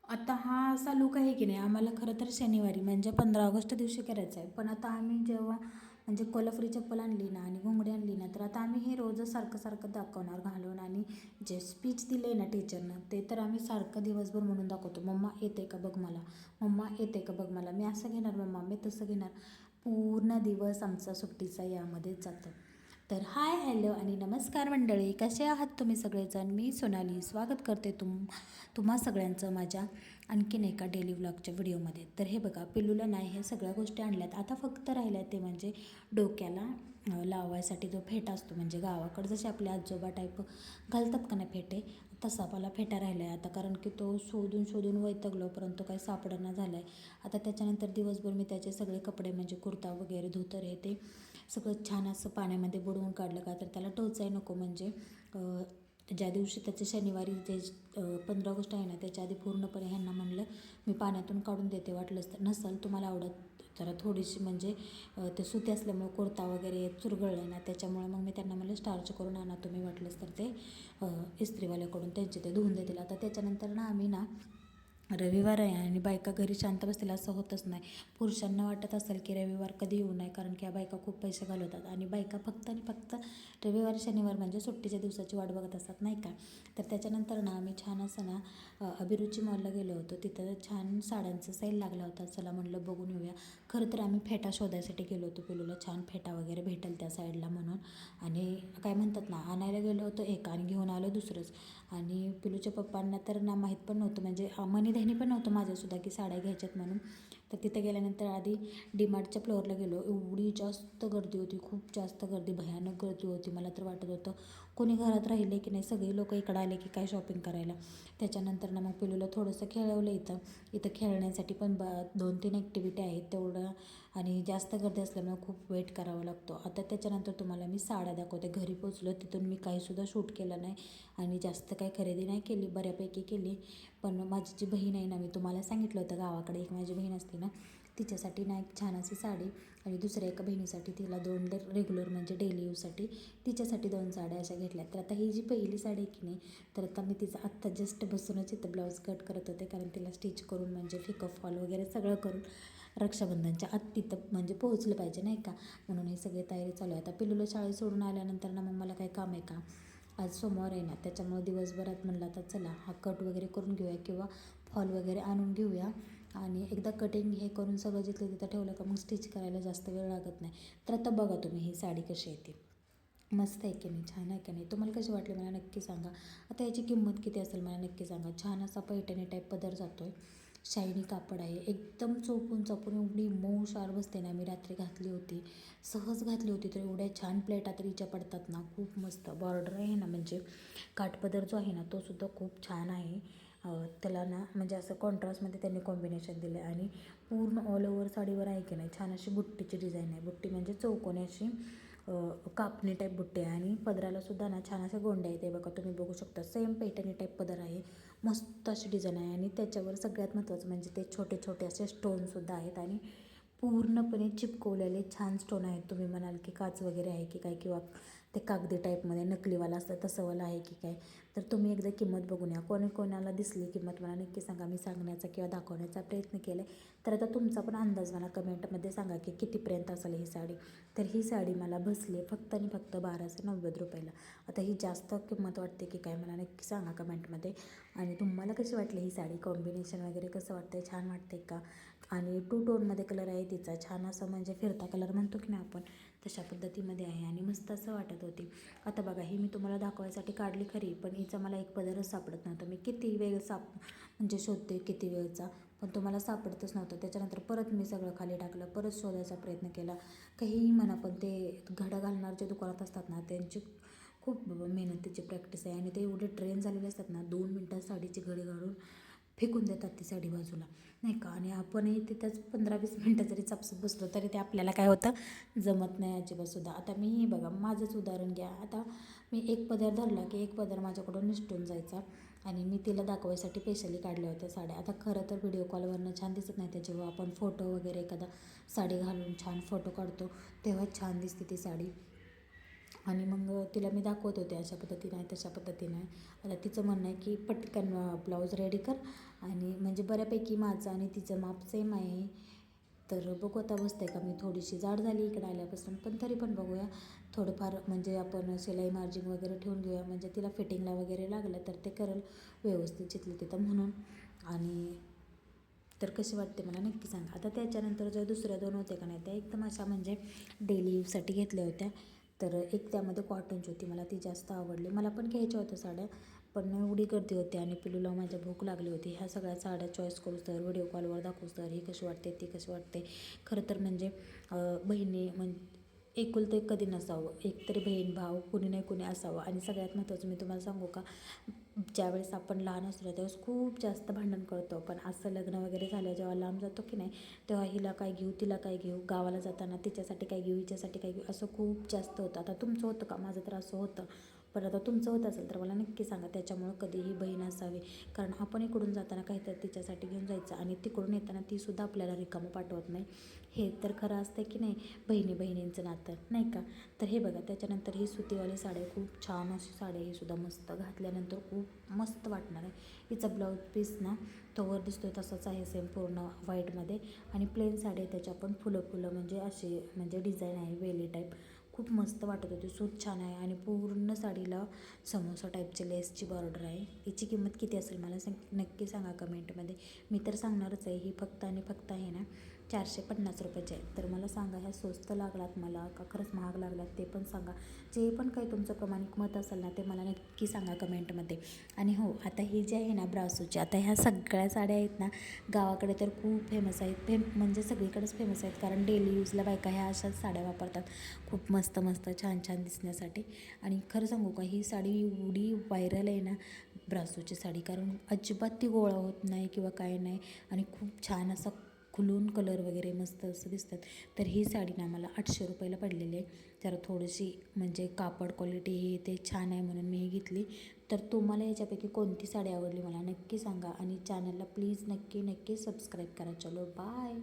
आता हा असा लूक आहे की नाही, आम्हाला खरं तर शनिवारी म्हणजे 15 ऑगस्ट दिवशी करायचं आहे. पण आता आम्ही जेव्हा म्हणजे कोल्हापुरी चप्पल आणली ना आणि घोंगडी आणली ना, तर आता आम्ही हे रोजच सारखं सारखं दाखवणार घालून. आणि जे स्पीच दिले ना टीचरनं, ते तर आम्ही सारखं दिवसभर म्हणून दाखवतो. मम्मा येते का बघ मला, मम्मा येते का बघ मला, मी असं घेणार मम्मा, मी तसं घेणार. पूर्ण दिवस आमचा सुट्टीचा यामध्येच जातो. तर हाय, हॅलो आणि नमस्कार मंडळी, कसे आहात तुम्ही सगळेजण. मी सोनाली स्वागत करते तुम्हा सगळ्यांचं माझ्या आणखीन एका डेली व्लॉगच्या व्हिडिओमध्ये. तर हे बघा, पिल्लूला नाही हे सगळ्या गोष्टी आणल्यात. आता फक्त राहिल्या ते म्हणजे डोक्याला लावायसाठी जो फेटा असतो, म्हणजे गावाकडे जसे आपले आजोबा टाईप घालतात का नाही फेटे, तसा मला फेटा राहिला आहे आता. कारण की तो शोधून शोधून वैतागलो, परंतु काही सापडना झाला आहे. आता त्याच्यानंतर दिवसभर मी त्याचे सगळे कपडे म्हणजे कुर्ता वगैरे धोतर हे ते सगळं छान असं पाण्यामध्ये बुडवून काढलं का तर त्याला टोचाय नको. म्हणजे ज्या दिवशी त्याचं शनिवारी जे 15 ऑगस्ट आहे ना, त्याच्या आधी पूर्णपणे ह्यांना म्हणलं मी पाण्यातून काढून देते. वाटलंच तर नसेल तुम्हाला आवडत जरा थोडीशी म्हणजे ते सुती असल्यामुळे कुर्ता वगैरे चुरगळलं ना, त्याच्यामुळे मग मी त्यांना म्हणलं स्टार्च करून आणा तुम्ही, वाटलंच तर ते इस्त्रीवाल्याकडून त्यांचे ते धुवून देतील. आता त्याच्यानंतर ना आम्ही ना, रविवार आहे आणि बायका घरी शांत बसतील असं होतच नाही. पुरुषांना वाटत असेल की रविवार कधी येऊ नये, कारण की या बायका खूप पैसे घालवतात आणि बायका फक्त आणि फक्त रविवार शनिवार म्हणजे सुट्टीच्या दिवसाची वाट बघत असतात नाही का. तर त्याच्यानंतर ना आम्ही छान असं ना अभिरुची मॉलला गेलो होतो. तिथं छान साड्यांचा सेल लागला होता. चला म्हणलं बघून येऊया. खरं तर आम्ही फेटा शोधायसाठी गेलो होतो. पिलूला छान फेटा वगैरे भेटेल त्या साईडला म्हणून. आणि काय म्हणतात ना, आणायला गेलो होतो एक आणि घेऊन आलो दुसरंच. आणि पिलूच्या पप्पांना तर ना माहीत पण नव्हतं, म्हणजे मनी ध्यानी पण नव्हतं माझ्यासुद्धा की साड्या घ्यायच्यात म्हणून. तर तिथे गेल्यानंतर आधी डीमार्टच्या फ्लोअरला गेलो. एवढी जास्त गर्दी होती, खूप जास्त गर्दी, भयानक गर्दी होती. मला तर वाटत होतं कोणी घरात राहिले की नाही, सगळे लोक इकडं आले की काय शॉपिंग करायला. त्याच्यानंतर ना मग पिलूला थोडंसं खेळवलं. इथं खेळण्यासाठी पण 2-3 ॲक्टिव्हिटी आहेत तेवढं. आणि जास्त गर्दी असल्यामुळे खूप वेट करावा लागतो. आता त्याच्यानंतर तुम्हाला मी साड्या दाखवते. घरी पोचलो, तिथून मी काहीसुद्धा शूट केलं नाही आणि जास्त काही खरेदी नाही केली, बऱ्यापैकी केली. पण माझी जी बहीण आहे ना, मी तुम्हाला सांगितलं होतं गावाकडे एक माझी बहीण असते ना, तिच्यासाठी ना एक छान अशी साडी आणि दुसऱ्या एका बहिणीसाठी तिला 2 रेग्युलर म्हणजे डेली यूजसाठी तिच्यासाठी 2 साड्या अशा घेतल्या. तर आता ही जी पहिली साडी आहे की नाही, तर आता मी तिचं आत्ता जस्ट बसूनच इथं ब्लाऊज कट करत होते, कारण तिला स्टिच करून म्हणजे फिकअप फॉल वगैरे सगळं करून रक्षाबंधनच्या आत तिथं म्हणजे पोहोचलं पाहिजे नाही का, म्हणून ही सगळी तयारी चालू आहे. आता पिलूला शाळेत सोडून आल्यानंतर ना मग मला काही काम आहे का, आज सोमवार आहे ना, त्याच्यामुळे दिवसभरात म्हणलं आता चला हा कट वगैरे करून घेऊया किंवा फॉल वगैरे आणून घेऊया. आणि एकदा कटिंग हे करून सगळं जिथलं तिथं ठेवलं का मग स्टिच करायला जास्त वेळ लागत नाही. तर आता बघा तुम्ही ही साडी कशी येते, मस्त आहे की नाही, छान आहे की नाही, तुम्हाला कशी वाटली मला नक्की सांगा. आता याची किंमत किती असेल मला नक्की सांगा. छान असा पैठणी टाईप पदर जातो आहे, शायनी कापड आहे, एकदम चोपून चापून एवढी मऊ शार बसते ना. मी रात्री घातली होती, सहज घातली होती, तर एवढ्या छान प्लेटा तरीच्या पडतात ना, खूप मस्त. बॉर्डर आहे ना, म्हणजे काठपदर जो आहे ना तो सुद्धा खूप छान आहे. त्याला ना म्हणजे असं कॉन्ट्रास्टमध्ये त्यांनी कॉम्बिनेशन दिलं आहे. आणि पूर्ण ऑल ओव्हर साडीवर आहे की नाही छान अशी बुट्टीची डिझाईन आहे. बुट्टी म्हणजे चौकोनी अशी कापणी टाईप बुट्टी आहे. आणि पदरालासुद्धा ना छान अशा गोंड्या आहेत, बघा तुम्ही बघू शकता. सेम पैठणी टाईप पदर आहे, मस्त अशी डिझाईन आहे. आणि त्याच्यावर सगळ्यात महत्त्वाचं म्हणजे ते छोटे छोटे असे स्टोनसुद्धा आहेत आणि पूर्णपणे चिपकवलेले छान स्टोन आहेत. तुम्ही म्हणाल की काच वगैरे आहे की काय, किंवा ते कागदी टाईपमध्ये नकलीवाला असतं तसंवाला आहे की काय. तर तुम्ही एकदा किंमत बघून या. कोणाला दिसली किंमत मला नक्की सांगा, मी सांगण्याचा किंवा दाखवण्याचा प्रयत्न केला आहे. तर आता तुमचा पण अंदाज मला कमेंटमध्ये सांगा की कितीपर्यंत असेल ही साडी. तर ही साडी मला बसली फक्त आणि फक्त 1290 रुपयाला. आता ही जास्त किंमत वाटते की काय मला नक्की सांगा कमेंटमध्ये. आणि तुम्हाला कशी वाटली ही साडी, कॉम्बिनेशन वगैरे कसं वाटतंय, छान वाटते का. आणि 2 टोनमध्ये कलर आहे तिचा, छान असं म्हणजे फिरता कलर म्हणतो की नाही आपण, तशा पद्धतीमध्ये आहे आणि मस्त असं वाटत होती. आता बघा ही मी तुम्हाला दाखवायसाठी काढली खरी, पण हिचा मला एक पदरच सापडत नव्हता. मी किती वेळ म्हणजे शोधते किती वेळचा, पण तुम्हाला सापडतच नव्हतं. त्याच्यानंतर परत मी सगळं खाली टाकलं, परत शोधायचा प्रयत्न केला. काहीही म्हणा, पण ते घडं घालणार जे दुकानात असतात ना, त्यांची खूप मेहनतीची प्रॅक्टिस आहे. आणि ते एवढे ट्रेन झालेले असतात ना, 2 मिनटात साडीची घडी घालून फेकून देतात ती साडी बाजूला नाही का. आणि आपणही तिथंच 15-20 मिनटं जरी चापसत बसलो तरी ते आपल्याला काय होतं, जमत नाही अजिबातसुद्धा. आता मी बघा माझंच उदाहरण घ्या. आता मी एक पदर धरला की एक पदर माझ्याकडून निसटून जायचा. आणि मी तिला दाखवायसाठी स्पेशली काढल्या होत्या साड्या. आता खरं तर व्हिडिओ कॉलवरनं छान दिसत नाही, त्या जेव्हा आपण फोटो वगैरे एखादा साडी घालून छान फोटो काढतो तेव्हा छान दिसते ती साडी. आणि मग तिला मी दाखवत होते अशा पद्धतीने आहे तशा पद्धतीने आहे. आता तिचं म्हणणं आहे की पटकन ब्लाऊज रेडी कर आणि म्हणजे बऱ्यापैकी माझं आणि तिचं माप सेम आहे. तर बघू आता बसते का. मी थोडीशी जाड झाली इकडे आल्यापासून, पण तरी पण बघूया थोडंफार म्हणजे आपण शिलाई मार्जिन वगैरे ठेवून घेऊया, म्हणजे तिला फिटिंगला वगैरे लागलं तर ते करेल व्यवस्थित जिथलं तिथं म्हणून. आणि तर कशी वाटते मला नक्की सांगा. आता त्याच्यानंतर ज्या दुसऱ्या 2 होत्या का नाही त्या एकदम अशा म्हणजे डेली यूजसाठी घेतल्या होत्या. तर एक त्यामध्ये कॉटनची होती, मला ती जास्त आवडली. मला पण घ्यायच्या होत्या साड्या, पण एवढी गर्दी होती आणि पिलूला माझ्या भूक लागली होती. ह्या सगळ्या साड्या चॉईस करूच तर, व्हिडिओ कॉलवर दाखवूच तर, ही कशी वाटते ती कशी वाटते. खरं तर म्हणजे बहिणी म्हणजे एकुलतं एक कधी नसावं, एकतरी बहीण भाव कुणी नाही कुणी असावं. आणि सगळ्यात महत्त्वाचं मी तुम्हाला सांगू का, ज्यावेळेस आपण लहान असतो त्यावेळेस खूप जास्त भांडण करतो, पण असं लग्न वगैरे झालं जेव्हा लांब जातो की नाही, तेव्हा हिला काय घेऊ तिला काय घेऊ, गावाला जाताना तिच्यासाठी काय घेऊ हिच्यासाठी काय घेऊ, असं खूप जास्त होतं. आता तुमचं होतं का? माझं तर असं होतं. पण आता तुमचं होत असेल तर मला नक्की सांगा. त्याच्यामुळं कधीही बहीण असावी, कारण आपण इकडून जाताना काहीतरी तिच्यासाठी घेऊन जायचं आणि तिकडून येताना तीसुद्धा आपल्याला रिकामं पाठवत नाही. हे तर खरं असतं की नाही बहिणींचं नातं, नाही का. तर हे बघा, त्याच्यानंतर ही सुतीवाली साडी खूप छान अशी साडी, ही सुद्धा मस्त घातल्यानंतर खूप मस्त वाटणार आहे. हिचा ब्लाऊज पीस ना तो वर दिसतोय तसाच आहे सेम पूर्ण व्हाईटमध्ये, आणि प्लेन साडी आहे त्याच्या पण फुलं म्हणजे असे म्हणजे डिझाईन आहे वेली टाईप. खूप मस्त वाटत होती, सूत छान आहे आणि पूर्ण साडीला समोसा टाईपची लेसची बॉर्डर आहे. हिची किंमत किती असेल मला नक्की सांगा कमेंटमध्ये. मी तर सांगणारच आहे. ही फक्त आणि फक्त आहे ना 450 रुपयाची आहे. तर मला सांगा ह्या स्वस्त लागलात मला का खरंच महाग लागलात ते पण सांगा. जे पण काही तुमचं प्रामाणिक मत असेल ना ते मला नक्की सांगा कमेंटमध्ये. आणि हो, आता ही जी आहे ना ब्रासोची, आता ह्या सगळ्या साड्या आहेत ना गावाकडे तर खूप फेमस आहेत. म्हणजे सगळीकडेच फेमस आहेत, कारण डेली यूजला बायका ह्या अशाच साड्या वापरतात खूप मस्त मस्त छान छान दिसण्यासाठी. आणि खरं सांगू का, ही साडी एवढी व्हायरल आहे ना ब्रासोची साडी, कारण अजिबात ती गोळा होत नाही किंवा काय नाही, आणि खूप छान असा खुलून कलर वगैरे मस्त असं दिसतात. तर ही साडी ना मला 800 रुपयाला पडलेली आहे. जरा थोडीशी म्हणजे कापड क्वालिटी ही ते छान आहे म्हणून मी ही घेतली. तर तुम्हाला याच्यापैकी कोणती साडी आवडली मला नक्की सांगा, आणि चॅनलला प्लीज नक्की नक्की सबस्क्राईब करा. चलो बाय.